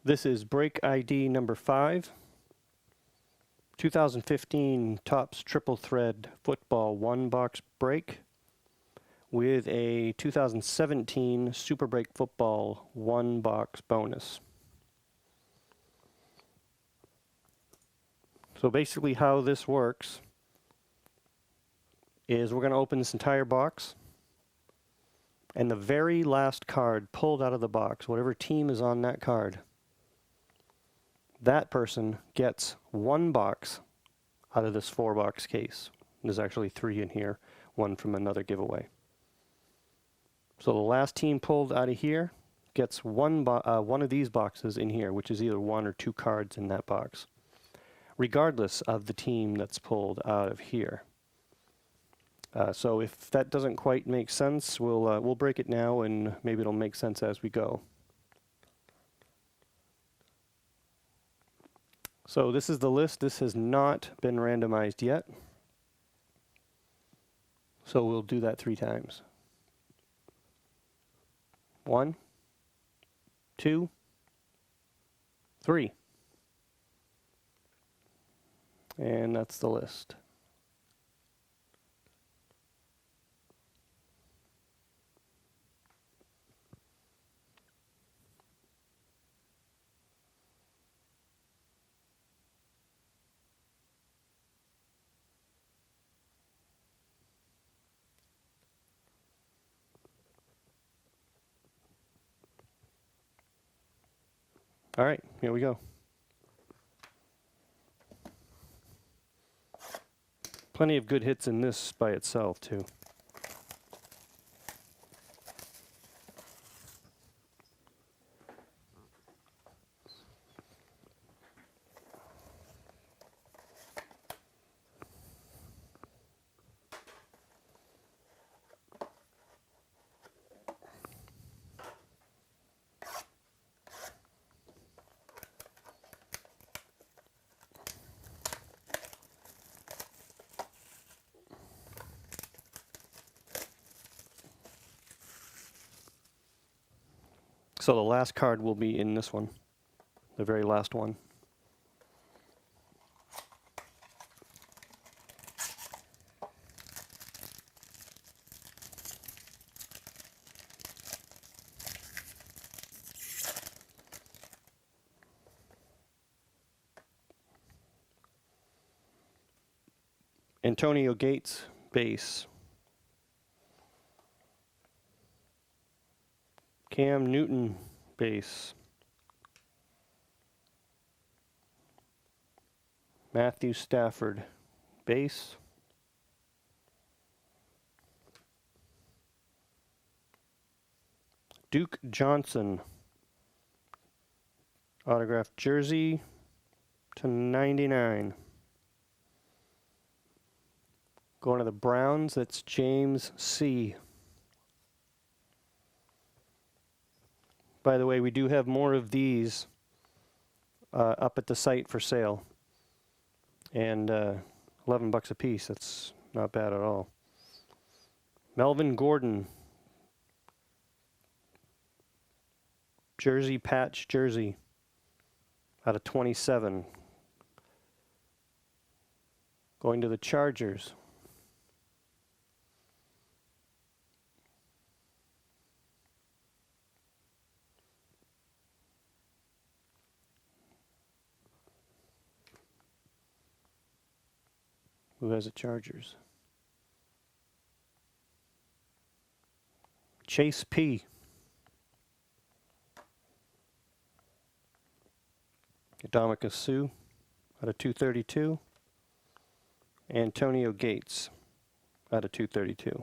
This is break ID number 5. 2015 Topps Triple Thread Football 1-box break with a 2017 Super Break Football 1-box bonus. So basically how this works is we're going to open this entire box, and the very last card pulled out of the box, whatever team is on that card, that person gets 1 box out of this 4-box case. There's actually 3 in here, 1 from another giveaway. So the last team pulled out of here gets one of these boxes in here, which is either 1 or 2 cards in that box, regardless of the team that's pulled out of here. So if that doesn't quite make sense, we'll break it now, and maybe it'll make sense as we go. So this is the list. This has not been randomized yet. So we'll do that 3 times. 1, 2, 3. And that's the list. All right, here we go. Plenty of good hits in this by itself, too. So the last card will be in this one, the very last one. Antonio Gates, base. Cam Newton, base. Matthew Stafford, base. Duke Johnson, autographed jersey /99. Going to the Browns, that's James C. By the way, we do have more of these up at the site for sale. And $11 a piece, that's not bad at all. Melvin Gordon, jersey patch jersey, out of 27. Going to the Chargers. Who has the Chargers? Chase P. Adamika Sue out of 232. Antonio Gates out of 232.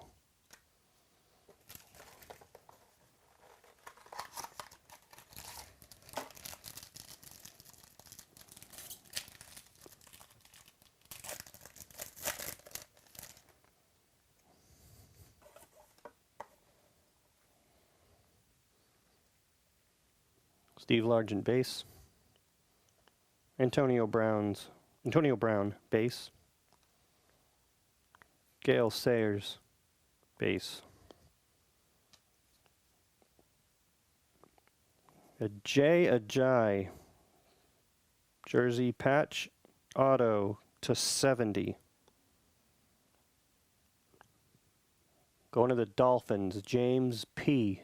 Steve Largent, base. Antonio Brown, base. Gale Sayers, base. Ajayi. Jersey patch auto /70. Going to the Dolphins, James P.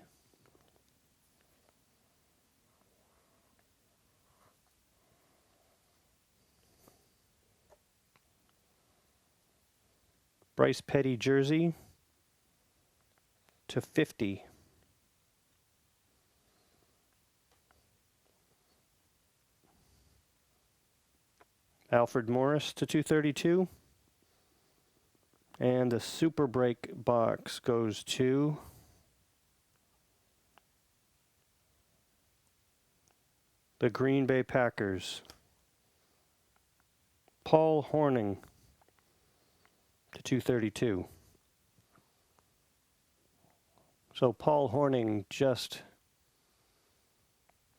Bryce Petty jersey /50. Alfred Morris /232. And the Super Break box goes to the Green Bay Packers. Paul Hornung /232. So Paul Hornung just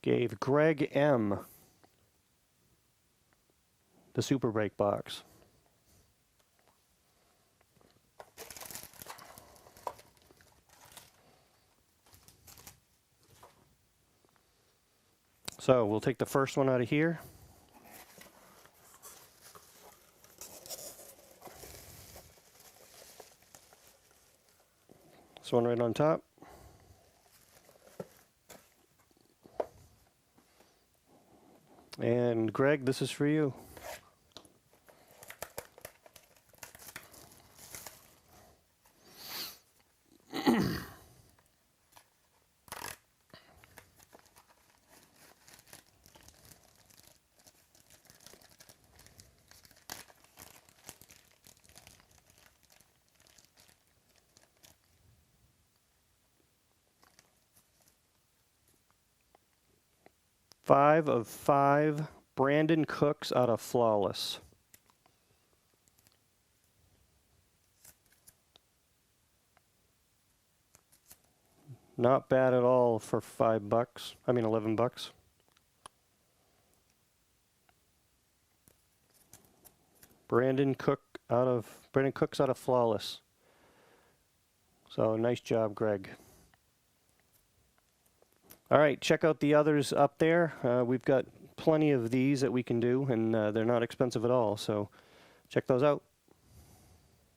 gave Greg M. the Super Break box. So we'll take the first one out of here. This one right on top. And Greg, this is for you. Five of 5, Brandon Cooks out of Flawless. Not bad at all for $5. I mean $11. Brandon Cooks out of Flawless. So nice job, Greg. All right, check out the others up there. We've got plenty of these that we can do, and they're not expensive at all. So check those out.